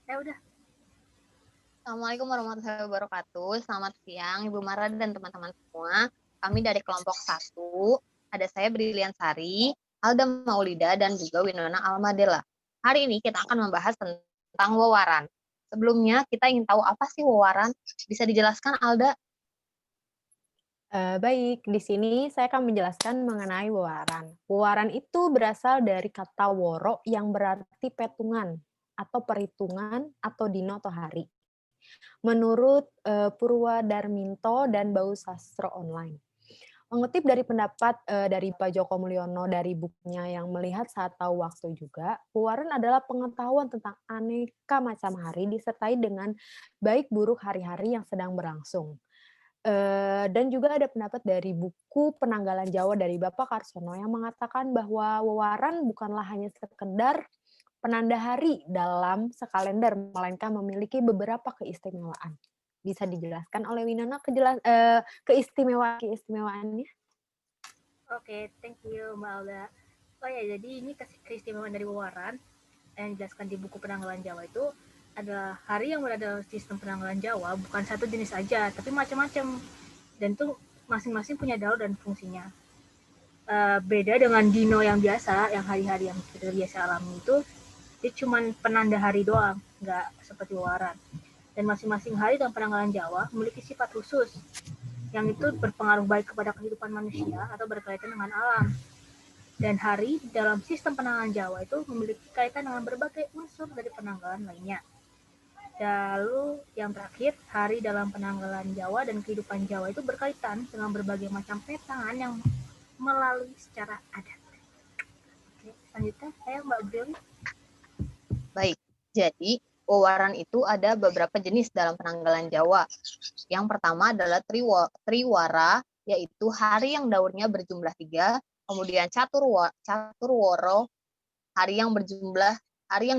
Udah. Assalamualaikum warahmatullahi wabarakatuh. Selamat siang Ibu Mara dan teman-teman semua. Kami dari kelompok 1, ada saya Brilian Sari, Alda Maulida, dan juga Winona Almadela. Hari ini kita akan membahas tentang wewaran. Sebelumnya kita ingin tahu apa sih wewaran? Bisa dijelaskan Alda? Baik, di sini saya akan menjelaskan mengenai wewaran. Wewaran itu berasal dari kata woro yang berarti petungan atau perhitungan atau dino atau hari. Menurut Purwadarminto dan Bau Sastro Online. Mengutip dari pendapat dari Pak Joko Mulyono dari bukunya yang melihat saat tahu waktu juga, wewaran adalah pengetahuan tentang aneka macam hari disertai dengan baik buruk hari-hari yang sedang berlangsung. Dan juga ada pendapat dari buku Penanggalan Jawa dari Bapak Karsono yang mengatakan bahwa wewaran bukanlah hanya sekedar penanda hari dalam sekalender, melainkan memiliki beberapa keistimewaan. Bisa dijelaskan oleh Winona keistimewaannya? Oke, thank you Mbak Alda. Oh ya, jadi ini keistimewaan dari wewaran yang dijelaskan di buku Penanggalan Jawa itu adalah hari yang berada dalam sistem penanggalan Jawa bukan satu jenis aja, tapi macam-macam. Dan itu masing-masing punya dalur dan fungsinya. Beda dengan dino yang biasa, yang hari-hari yang kita biasa alami itu, dia cuma penanda hari doang, nggak seperti wewaran. Dan masing-masing hari dalam penanggalan Jawa memiliki sifat khusus yang itu berpengaruh baik kepada kehidupan manusia atau berkaitan dengan alam. Dan hari dalam sistem penanggalan Jawa itu memiliki kaitan dengan berbagai unsur dari penanggalan lainnya. Lalu yang terakhir, hari dalam penanggalan Jawa dan kehidupan Jawa itu berkaitan dengan berbagai macam petangan yang melalui secara adat. Oke, selanjutnya saya Mbak Bril. Baik, jadi wewaran itu ada beberapa jenis dalam penanggalan Jawa. Yang pertama adalah triwara, yaitu hari yang daurnya berjumlah 3, kemudian caturworo, hari yang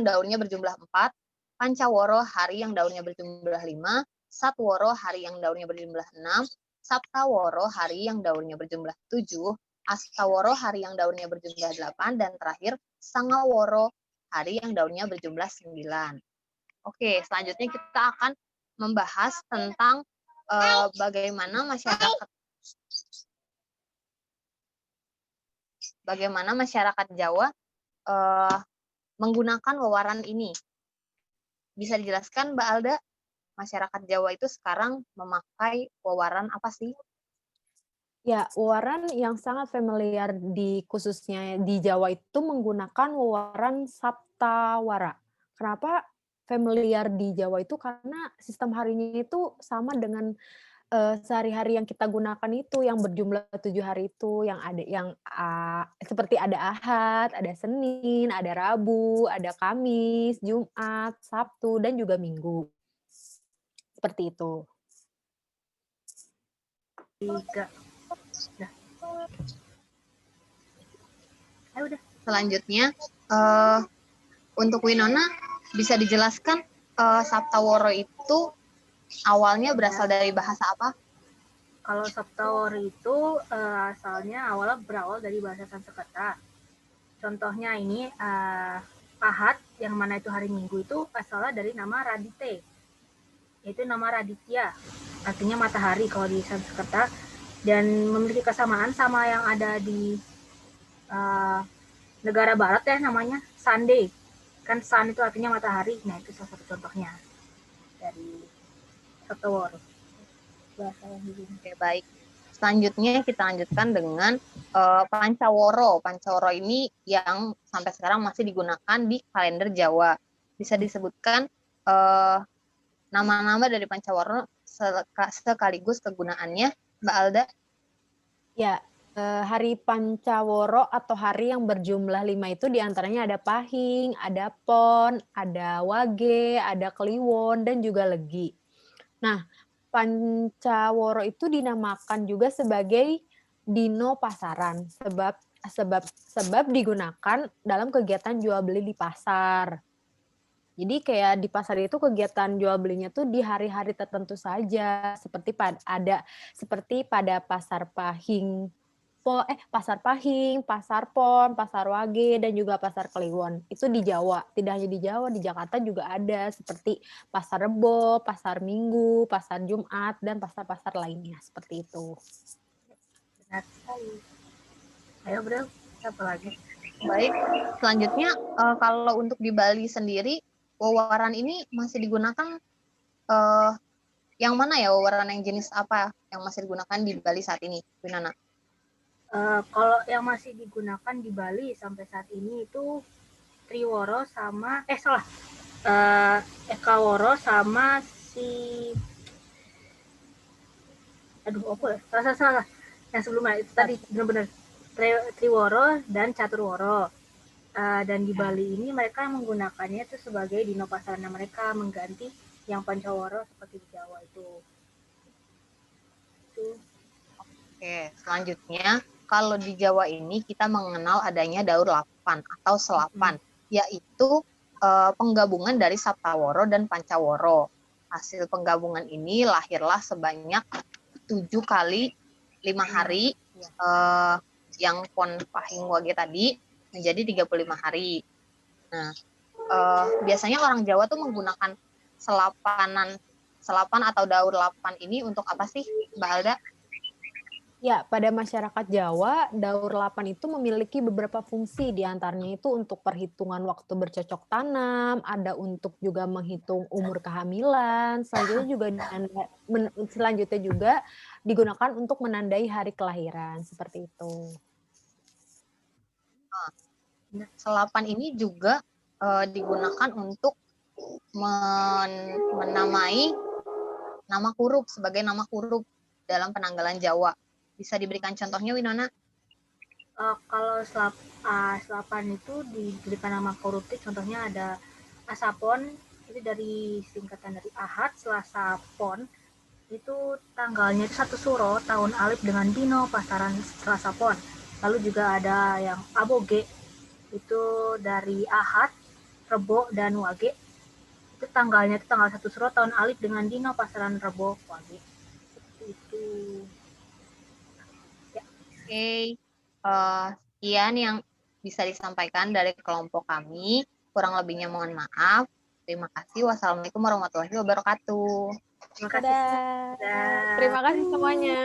daurnya berjumlah 4, pancaworo, hari yang daurnya berjumlah 5, satworo, hari yang daurnya berjumlah 6, saptaworo, hari yang daurnya berjumlah 7, astaworo, hari yang daurnya berjumlah 8, dan terakhir sangaworo, hari yang daurnya berjumlah 9. Oke, selanjutnya kita akan membahas tentang bagaimana masyarakat Jawa menggunakan wewaran ini. Bisa dijelaskan Mbak Alda, masyarakat Jawa itu sekarang memakai wewaran apa sih? Ya, wewaran yang sangat familiar khususnya di Jawa itu menggunakan wewaran Saptawara. Kenapa familiar di Jawa itu? Karena sistem harinya itu sama dengan sehari-hari yang kita gunakan itu, yang berjumlah 7 hari itu, yang ada seperti ada Ahad, ada Senin, ada Rabu, ada Kamis, Jumat, Sabtu, dan juga Minggu. Seperti itu. 3. Udah. Selanjutnya, untuk Winona, bisa dijelaskan Saptaworo itu awalnya berasal dari bahasa apa? Kalau Saptaworo itu asalnya awalnya berawal dari bahasa Sanskerta. Contohnya ini Ahad, yang mana itu hari Minggu itu asalnya dari nama Radite, yaitu nama Raditya, artinya matahari kalau di Sanskerta, dan memiliki kesamaan sama yang ada di negara barat ya, namanya Sunday. Kan sun itu artinya matahari, nah itu salah satu contohnya dari Saptaworo. Oke, baik. Selanjutnya kita lanjutkan dengan Pancaworo. Pancaworo ini yang sampai sekarang masih digunakan di kalender Jawa. Bisa disebutkan nama-nama dari Pancaworo sekaligus kegunaannya, Mbak Alda? Ya, hari Pancaworo atau hari yang berjumlah 5 itu diantaranya ada Pahing, ada Pon, ada Wage, ada Kliwon, dan juga Legi. Nah, Pancaworo itu dinamakan juga sebagai dino pasaran sebab digunakan dalam kegiatan jual beli di pasar. Jadi kayak di pasar itu kegiatan jual belinya tuh di hari-hari tertentu saja, seperti pada pasar Pahing Pasar Pahing, Pasar Pon, Pasar Wage, dan juga Pasar Kliwon. Itu di Jawa. Tidak hanya di Jawa, di Jakarta juga ada seperti Pasar Rebo, Pasar Minggu, Pasar Jumat, dan pasar-pasar lainnya seperti itu. Benar sekali. Ayo bro, apa lagi? Baik, selanjutnya kalau untuk di Bali sendiri, wewaran ini masih digunakan yang mana ya, wewaran yang jenis apa yang masih digunakan di Bali saat ini, Winana? Kalau yang masih digunakan di Bali sampai saat ini itu Triworo sama Ekaworo sama salah yang sebelumnya itu tadi benar-benar Triworo dan Caturworo. Dan di Bali ini mereka menggunakannya itu sebagai dino pasarana mereka, mengganti yang Pancaworo seperti di Jawa itu. Oke, selanjutnya kalau di Jawa ini kita mengenal adanya Daur Lapan atau Selapan, yaitu penggabungan dari Saptaworo dan Pancaworo. Hasil penggabungan ini lahirlah sebanyak 7 kali 5 hari yang Pon Pahing Wage tadi menjadi 35 hari. Nah, biasanya orang Jawa tuh menggunakan selapan atau daur lapan ini untuk apa sih, Mbak Alda? Ya, pada masyarakat Jawa, daur lapan itu memiliki beberapa fungsi, diantaranya itu untuk perhitungan waktu bercocok tanam, ada untuk juga menghitung umur kehamilan, selanjutnya juga digunakan untuk menandai hari kelahiran, seperti itu. Selapan ini juga digunakan untuk menamai nama huruf sebagai nama huruf dalam penanggalan Jawa. Bisa diberikan contohnya, Winona? Kalau selapan itu diberikan nama koruptif, contohnya ada Asapon, itu dari singkatan dari Ahad, Selasa, Pon, itu tanggalnya itu 1 Suro, tahun Alif dengan Dino, pasaran Selasa Pon. Lalu juga ada yang Aboge, itu dari Ahad, Rebo, dan Wage, itu tanggalnya itu tanggal 1 Suro, tahun Alif dengan Dino, pasaran Rebo, Wage. Seperti itu. Ya. Oke. Sekian yang bisa disampaikan dari kelompok kami. Kurang lebihnya mohon maaf. Terima kasih. Wassalamualaikum warahmatullahi wabarakatuh. Terima kasih. Terima kasih semuanya.